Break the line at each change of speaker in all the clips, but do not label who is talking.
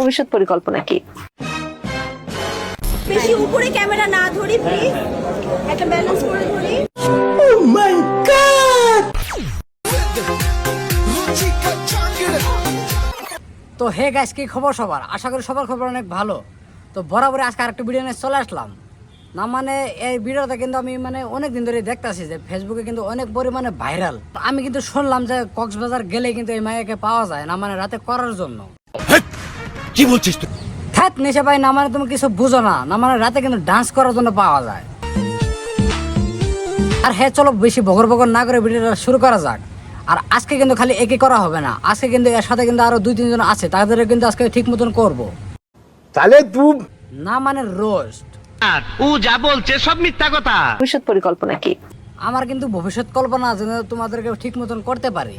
ভবিষ্যৎ পরিকল্পনা কি?
বেশি উপরে ক্যামেরা না ধরি প্লিজ, একটা ব্যালেন্স করে ধরি।
ও মাই গড!
তো হে গাইস, কি খবর সবার? আশা করি সবার খবর অনেক ভালো। তো বরাবরই আজকে আরেকটা ভিডিও নিয়ে চলে আসলাম। না মানে এই ভিডিওটা কিন্তু আমি অনেক দিন ধরে দেখতেছি যে ফেসবুকে কিন্তু অনেক পরিমাণে ভাইরাল। আমি কিন্তু শুনলাম যে কক্সবাজার গেলে কিন্তু এই মায়াকে পাওয়া যায় না মানে রাতে করার জন্য।
কি বলছিস তুই?
হ্যাঁ নেশা ভাই, না মানে তুমি কিছু বুঝো না, না মানে রাতে কিন্তু ডান্স করার জন্য পাওয়া যায়। আর হ্যাঁ চলো বেশি বগর বগর না করে ভিডিওটা শুরু করা যাক। আর আজকে কিন্তু খালি একে করা হবে না, আজকে কিন্তু এর সাথে কিন্তু আরো 2-3 জন আছে, তাদের কিন্তু আজকে ঠিক মতন করবো।
তাহলে তুই
না মানে রোস্ট।
ও যা বলছে সব মিথ্যা কথা।
ভবিষ্যৎ পরিকল্পনা কি?
আমার কিন্তু ভবিষ্যৎ কল্পনা আছে যে তোমাদেরকে ঠিক মতন করতে পারি।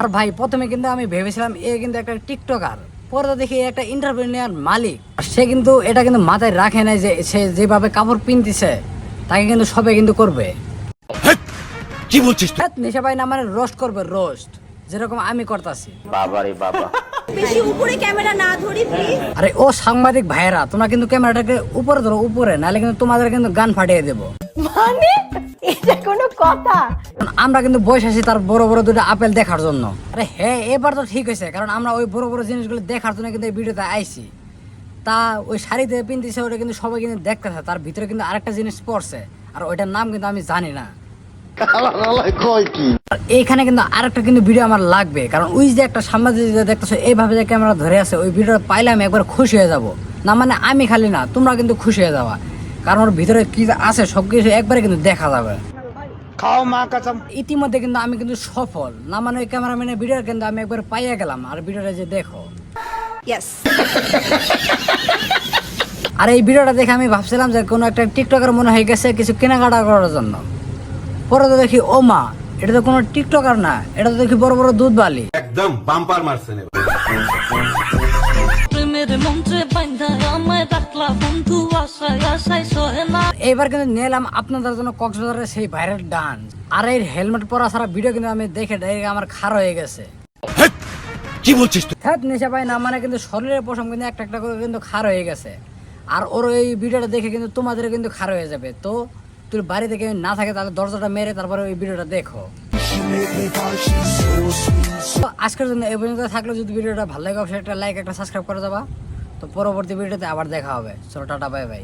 আর ভাই প্রথমে কিন্তু আমি ভেবেছিলাম এ কিন্তু একটা টিকটকার, পরে দেখি একটা এন্টারপ্রেনিয়ার মালিক। সে কিন্তু এটা কিন্তু মাথায় রাখে নাই যে সে যেভাবে কাপড় পিনতেছে তাকে কিন্তু সবাই কিন্তু করবে।
কি বলছিস তুই?
নেশা ভাই না মানে রোস্ট করবে, রোস্ট যেরকম আমি করতেছি।
বেশি উপরে ক্যামেরা না ধরি প্লিজ।
আরে ও সাংবাদিক ভাইয়েরা, তোমরা কিন্তু ক্যামেরাটাকে উপরে ধরো, উপরে, নাহলে কিন্তু তোমাদের কিন্তু গান ফাটিয়ে দেবো।
মানে এটা কোনো কথা?
আমরা কিন্তু বয়স আছি তার বড় বড় দুটো আপেল দেখার জন্য। আরে হ্যাঁ এবার তো ঠিক হয়েছে, কারণ আমরা ওই বড় বড় জিনিসগুলো দেখার জন্য কিন্তু এই ভিডিওতে আইছি। তা ওই শাড়িতে পিনতেছে ওটা কিন্তু সবাই কিন্তু দেখতেছে, তার ভিতরে কিন্তু আরেকটা জিনিস পড়ছে, আর ওইটার নাম কিন্তু আমি জানি না। আর এইখানে কিন্তু আরেকটা কিন্তু ভিডিও আমার লাগবে, কারণ ওই যে একটা সাংবাদিক দেখতেছো এইভাবে যে ক্যামেরা ধরে আছে, ওই ভিডিওটা পাইলে আমি একবার খুশি হয়ে যাব। না মানে আমি খালি না, তোমরা কিন্তু খুশি হয়ে যাবা, কারণ ওর ভিতরে কি আছে সবকিছু একবারে কিন্তু দেখা যাবে।
খাও মা কসম।
ইতিমধ্যে কিন্তু আমি কিন্তু সফল, না মানে ওই ক্যামেরাম্যানের ভিডিও কিন্তু আমি একবার পাইয়া গেলাম। আর ভিডিওটা যে দেখো,
ইয়েস।
আর এই ভিডিওটা দেখে আমি ভাবছিলাম যে কোনো একটা টিকটকার মনে হয়ে গেছে কিছু কেনাকাটা করার জন্য। পরে তো দেখি ও মা, এটা তো কোনো টিকটকার না, এটা তো দেখি বড় বড় দুধ বালি।
একদম বাম্পার মারছে না।
এইবার কিন্তু নিলাম আপনাদের জন্য কক্সবাজারের সেই ভাইরাল ডান্স। আর এই হেলমেট পরা সারা ভিডিও কিন্তু আমি দেখে আমার খার হয়ে গেছে।
কি বলছিস তুই?
হ্যাঁ নেশা পাই না মানে কিন্তু শরীরের পশম কিন্তু একটা একটা করে কিন্তু খার হয়ে গেছে। আর ওর এই ভিডিওটা দেখে কিন্তু তোমাদের কিন্তু খার হয়ে যাবে। তো তুই বাড়ি থেকে না থাকে তাহলে দরজাটা মেরে তারপরে ওই ভিডিওটা দেখো। তো আজকের জন্য এই পর্যন্ত থাকলে, যদি ভিডিওটা ভালো লাগে অবশ্যই একটা লাইক, একটা সাবস্ক্রাইব করে যাবা। তো পরবর্তী ভিডিওতে আবার দেখা হবে। চলো টাটা, বাই বাই।